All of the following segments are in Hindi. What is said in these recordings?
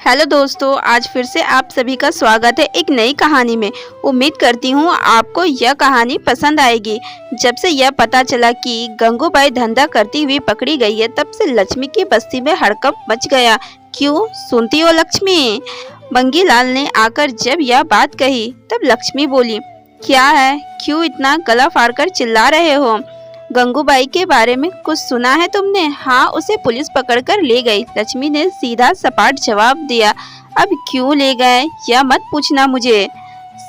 हेलो दोस्तों, आज फिर से आप सभी का स्वागत है एक नई कहानी में। उम्मीद करती हूँ आपको यह कहानी पसंद आएगी। जब से यह पता चला कि गंगूबाई धंधा करती हुई पकड़ी गई है, तब से लक्ष्मी की बस्ती में हड़कंप मच गया। क्यों, सुनती हो लक्ष्मी? मंगीलाल ने आकर जब यह बात कही, तब लक्ष्मी बोली, क्या है, क्यों इतना गला फाड़कर चिल्ला रहे हो? गंगूबाई के बारे में कुछ सुना है तुमने? हाँ, उसे पुलिस पकड़कर ले गई। लक्ष्मी ने सीधा सपाट जवाब दिया। अब क्यों ले गए यह मत पूछना मुझे,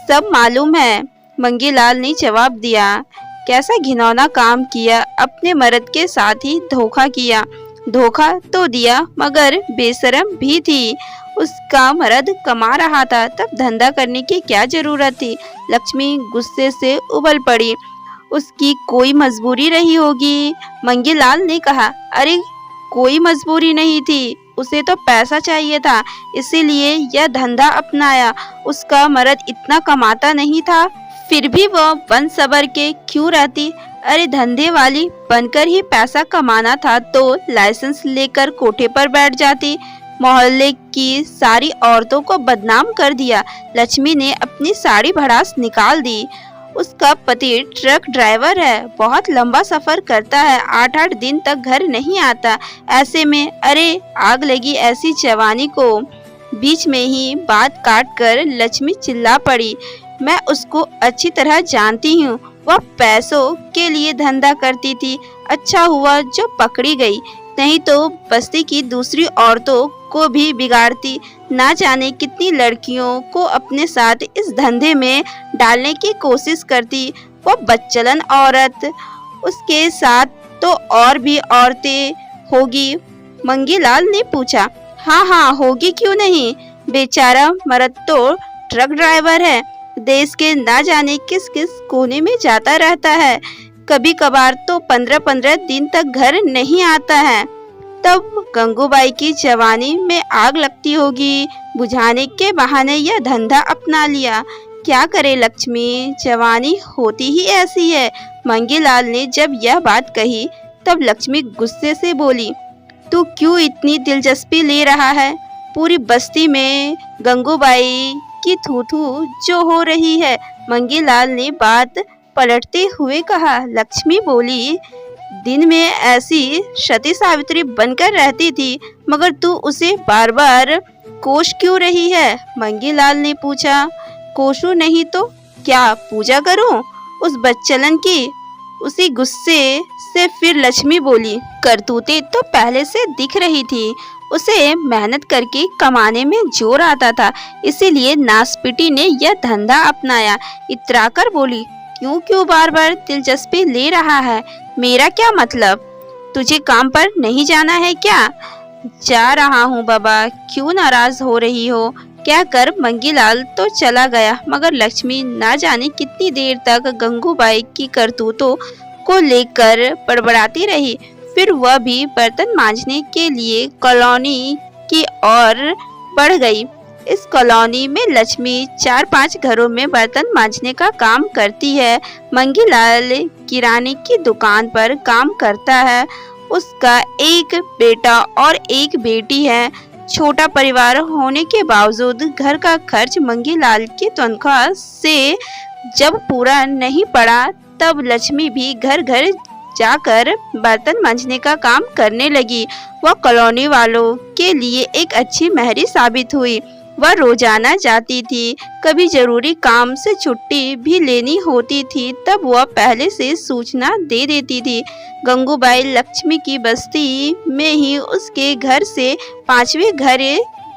सब मालूम है, मंगीलाल ने जवाब दिया। कैसा घिनौना काम किया, अपने मर्द के साथ ही धोखा किया। धोखा तो दिया, मगर बेशरम भी थी। उसका मर्द कमा रहा था, तब धंधा करने की क्या जरूरत थी? लक्ष्मी गुस्से से उबल पड़ी। उसकी कोई मजबूरी रही होगी, मंगीलाल ने कहा। अरे कोई मजबूरी नहीं थी, उसे तो पैसा चाहिए था, इसीलिए यह धंधा अपनाया। उसका मर्द इतना कमाता नहीं था, फिर भी वह बन सबर के क्यों रहती? अरे धंधे वाली बनकर ही पैसा कमाना था तो लाइसेंस लेकर कोठे पर बैठ जाती। मोहल्ले की सारी औरतों को बदनाम कर दिया। लक्ष्मी ने अपनी साड़ी भड़ास निकाल दी। उसका पति ट्रक ड्राइवर है, बहुत लंबा सफर करता है, 8-8 दिन तक घर नहीं आता। ऐसे में अरे आग लगी ऐसी जवानी को। बीच में ही बात काट कर लक्ष्मी चिल्ला पड़ी। मैं उसको अच्छी तरह जानती हूँ, वह पैसों के लिए धंधा करती थी। अच्छा हुआ जो पकड़ी गई, नहीं तो बस्ती की दूसरी औरतों को भी बिगाड़ती। ना जाने कितनी लड़कियों को अपने साथ इस धंधे में डालने की कोशिश करती। वो बदचलन औरत, उसके साथ तो और भी औरतें होगी? मंगीलाल ने पूछा। हाँ हाँ होगी, क्यों नहीं। बेचारा मर्द तो ट्रक ड्राइवर है, देश के ना जाने किस किस कोने में जाता रहता है। कभी कभार तो 15-15 दिन तक घर नहीं आता है। तब गंगूबाई की जवानी में आग लगती होगी, बुझाने के बहाने यह धंधा अपना लिया। क्या करे लक्ष्मी, जवानी होती ही ऐसी है। मंगीलाल ने जब यह बात कही, तब लक्ष्मी गुस्से से बोली, तू क्यों इतनी दिलचस्पी ले रहा है? पूरी बस्ती में गंगूबाई की थू-थू जो हो रही है। मंगीलाल ने बात पलटते हुए कहा। लक्ष्मी बोली, दिन में ऐसी सती सावित्री बनकर रहती थी, मगर तू उसे बार बार कोस क्यों रही है? मंगीलाल ने पूछा। कोसू नहीं तो क्या पूजा करूं उस बदचलन की? उसी गुस्से से फिर लक्ष्मी बोली, करतूतें तो पहले से दिख रही थी। उसे मेहनत करके कमाने में जोर आता था, इसीलिए नासपिटी ने यह धंधा अपनाया। इतराकर बोली, क्यों क्यों बार बार दिलचस्पी ले रहा है? मेरा क्या मतलब? तुझे काम पर नहीं जाना है क्या? जा रहा हूँ बाबा, क्यों नाराज हो रही हो? कहकर मंगीलाल तो चला गया, मगर लक्ष्मी ना जाने कितनी देर तक गंगूबाई की करतूतों को लेकर बड़बड़ाती रही। फिर वह भी बर्तन मांजने के लिए कॉलोनी की ओर बढ़ गई। इस कॉलोनी में लक्ष्मी 4-5 घरों में बर्तन मांजने का काम करती है। मंगीलाल किराने की दुकान पर काम करता है। उसका एक बेटा और एक बेटी है। छोटा परिवार होने के बावजूद घर का खर्च मंगीलाल की तनख्वाह से जब पूरा नहीं पड़ा, तब लक्ष्मी भी घर घर जाकर बर्तन मांजने का काम करने लगी। वह कॉलोनी वालों के लिए एक अच्छी मेहरी साबित हुई। वह रोजाना जाती थी, कभी जरूरी काम से छुट्टी भी लेनी होती थी, तब वह पहले से सूचना दे देती थी। गंगूबाई लक्ष्मी की बस्ती में ही उसके घर से 5वें घर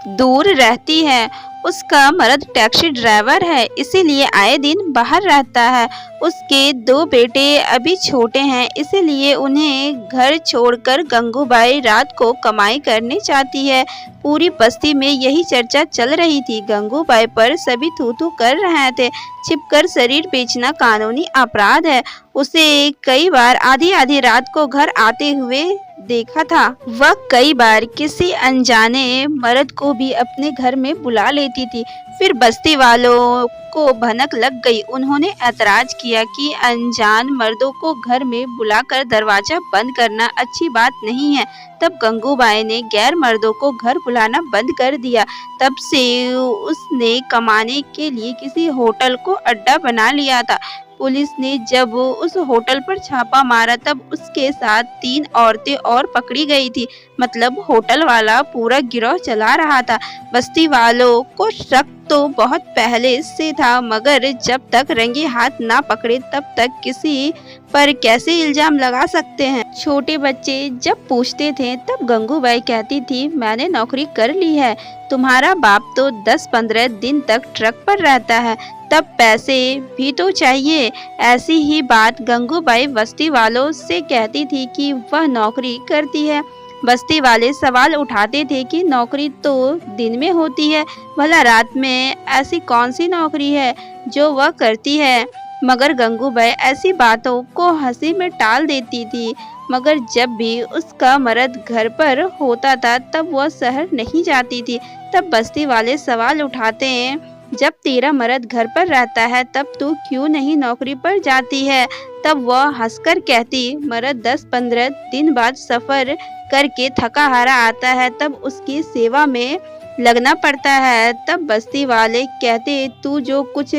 दूर रहती है। उसका मर्द टैक्सी ड्राइवर है, इसीलिए आए दिन बाहर रहता है। उसके 2 बेटे अभी छोटे हैं, इसीलिए उन्हें घर छोड़कर गंगूबाई रात को कमाई करने चाहती है। पूरी बस्ती में यही चर्चा चल रही थी। गंगूबाई पर सभी थू-थू कर रहे थे। छिपकर शरीर बेचना कानूनी अपराध है। उसे कई बार आधी आधी रात को घर आते हुए देखा था। वह कई बार किसी अनजाने मर्द को भी अपने घर में बुला लेती थी। फिर बस्ती वालों को भनक लग गई। उन्होंने ऐतराज किया कि अनजान मर्दों को घर में बुलाकर दरवाजा बंद करना अच्छी बात नहीं है। तब गंगूबाई ने गैर मर्दों को घर बुलाना बंद कर दिया। तब से उसने कमाने के लिए किसी होटल को अड्डा बना लिया था। पुलिस ने जब उस होटल पर छापा मारा तब उसके साथ 3 औरतें और पकड़ी गई थी। मतलब होटल वाला पूरा गिरोह चला रहा था। बस्ती वालों को शक तो बहुत पहले से था, मगर जब तक रंगे हाथ ना पकड़े तब तक किसी पर कैसे इल्जाम लगा सकते हैं। छोटे बच्चे जब पूछते थे तब गंगूबाई कहती थी, मैंने नौकरी कर ली है। तुम्हारा बाप तो 10-15 दिन तक ट्रक पर रहता है, तब पैसे भी तो चाहिए। ऐसी ही बात गंगूबाई बस्ती वालों से कहती थी कि वह नौकरी करती है। बस्ती वाले सवाल उठाते थे कि नौकरी तो दिन में होती है, भला रात में ऐसी कौन सी नौकरी है जो वह करती है। मगर गंगूबाई ऐसी बातों को हंसी में टाल देती थी। मगर जब भी उसका मर्द घर पर होता था तब वह शहर नहीं जाती थी। तब बस्ती वाले सवाल उठाते हैं, जब तेरा मर्द घर पर रहता है तब तू क्यों नहीं नौकरी पर जाती है। तब वह हंसकर कहती, मर्द 10-15 दिन बाद सफर करके थका हारा आता है, तब उसकी सेवा में लगना पड़ता है। तब बस्ती वाले कहते, तू जो कुछ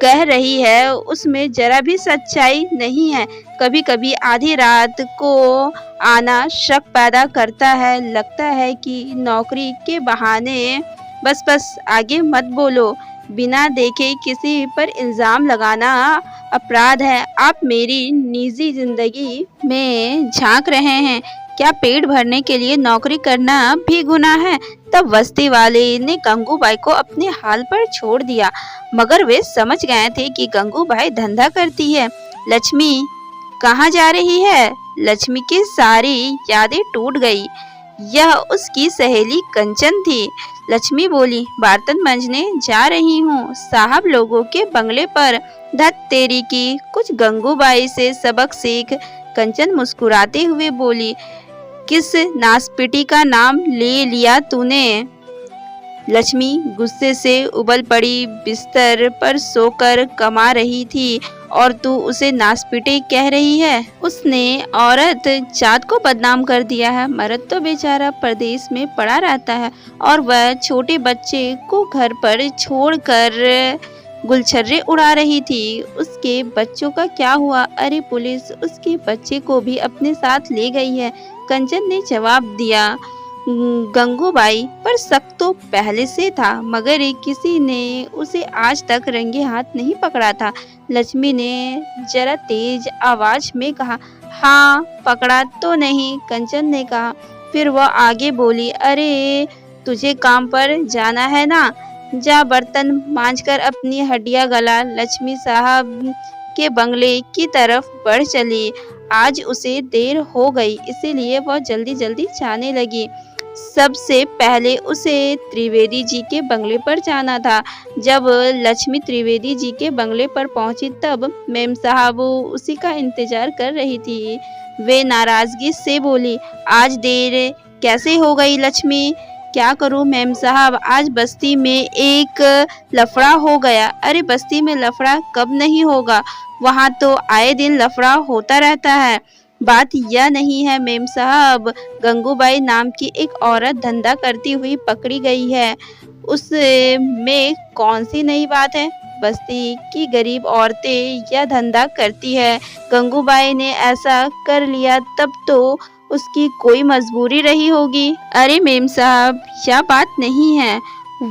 कह रही है उसमें जरा भी सच्चाई नहीं है। कभी कभी आधी रात को आना शक पैदा करता है। लगता है कि नौकरी के बहाने बस आगे मत बोलो। बिना देखे किसी पर इल्जाम लगाना अपराध है। आप मेरी निजी जिंदगी में झांक रहे हैं। क्या पेट भरने के लिए नौकरी करना भी गुनाह है। तब बस्ती वाले ने गंगूबाई को अपने हाल पर छोड़ दिया। मगर वे समझ गए थे कि गंगूबाई धंधा करती है। लक्ष्मी कहाँ जा रही है। लक्ष्मी की सारी यादें टूट गई। यह उसकी सहेली कंचन थी। लक्ष्मी बोली, बर्तन मांजने जा रही हूँ साहब लोगों के बंगले पर। धत तेरी की, कुछ गंगूबाई से सबक सीख। कंचन मुस्कुराते हुए बोली, किस नासपीटी का नाम ले लिया तूने। लक्ष्मी गुस्से से उबल पड़ी। बिस्तर पर सोकर कमा रही थी और तू उसे नासपीटे कह रही है। उसने औरत जात को बदनाम कर दिया है। मर्द तो बेचारा परदेश में पड़ा रहता है और वह छोटे बच्चे को घर पर छोड़कर गुलछर्रे उड़ा रही थी। उसके बच्चों का क्या हुआ। अरे पुलिस उसके बच्चे को भी अपने साथ ले गई है। कंचन ने जवाब दिया। गंगूबाई पर शक तो पहले से था, मगर किसी ने उसे आज तक रंगे हाथ नहीं पकड़ा था। लक्ष्मी ने जरा तेज आवाज में कहा, हाँ पकड़ा तो नहीं। कंचन ने कहा। फिर वह आगे बोली, अरे तुझे काम पर जाना है ना, जा बर्तन मांजकर अपनी हड्डियां गला। लक्ष्मी साहब के बंगले की तरफ बढ़ चली। आज उसे देर हो गई, इसीलिए वह जल्दी जल्दी जाने लगी। सबसे पहले उसे त्रिवेदी जी के बंगले पर जाना था। जब लक्ष्मी त्रिवेदी जी के बंगले पर पहुंची तब मेम साहब उसी का इंतजार कर रही थी। वे नाराजगी से बोली, आज देर कैसे हो गई लक्ष्मी। क्या करूं मेम साहब, आज बस्ती में एक लफड़ा हो गया। अरे बस्ती में लफड़ा कब नहीं होगा, वहाँ तो आए दिन लफड़ा होता रहता है। बात यह नहीं है मेम साहब, गंगूबाई नाम की एक औरत धंधा करती हुई पकड़ी गई है। उसमें कौन सी नई बात है। बस्ती की गरीब औरतें यह धंधा करती है। गंगूबाई ने ऐसा कर लिया तब तो उसकी कोई मजबूरी रही होगी। अरे मेम साहब यह बात नहीं है,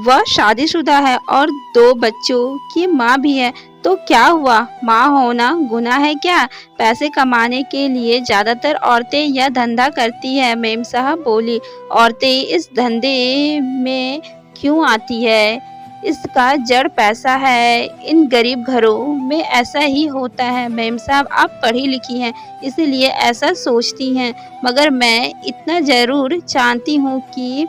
वह शादीशुदा है और 2 बच्चों की माँ भी है। तो क्या हुआ, माँ होना गुनाह है क्या। पैसे कमाने के लिए ज्यादातर औरतें यह धंधा करती है। मेम साहब बोली, औरतें इस धंधे में क्यों आती है, इसका जड़ पैसा है। इन गरीब घरों में ऐसा ही होता है। मेम साहब आप पढ़ी लिखी हैं इसलिए ऐसा सोचती हैं, मगर मैं इतना जरूर जानती हूँ कि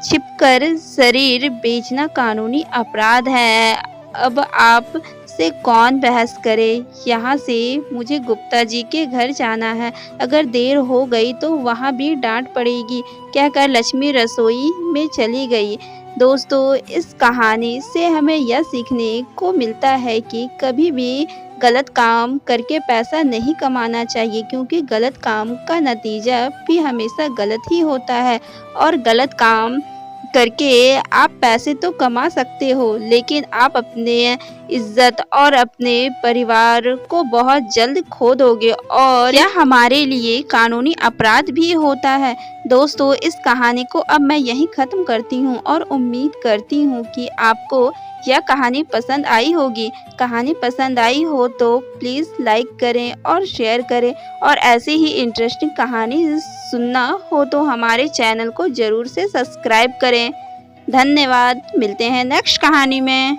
छिपकर शरीर बेचना कानूनी अपराध है। अब आप मुझसे कौन बहस करे। यहाँ से मुझे गुप्ता जी के घर जाना है। अगर देर हो गई तो वहाँ भी डांट पड़ेगी। कहकर लक्ष्मी रसोई में चली गई। दोस्तों, इस कहानी से हमें यह सीखने को मिलता है कि कभी भी गलत काम करके पैसा नहीं कमाना चाहिए, क्योंकि गलत काम का नतीजा भी हमेशा गलत ही होता है। और गलत काम करके आप पैसे तो कमा सकते हो, लेकिन आप अपने इज्जत और अपने परिवार को बहुत जल्द खो दोगे, और यह हमारे लिए कानूनी अपराध भी होता है। दोस्तों, इस कहानी को अब मैं यहीं ख़त्म करती हूँ और उम्मीद करती हूँ कि आपको यह कहानी पसंद आई होगी। कहानी पसंद आई हो तो प्लीज़ लाइक करें और शेयर करें, और ऐसे ही इंटरेस्टिंग कहानी सुनना हो तो हमारे चैनल को ज़रूर से सब्सक्राइब करें। धन्यवाद। मिलते हैं नेक्स्ट कहानी में।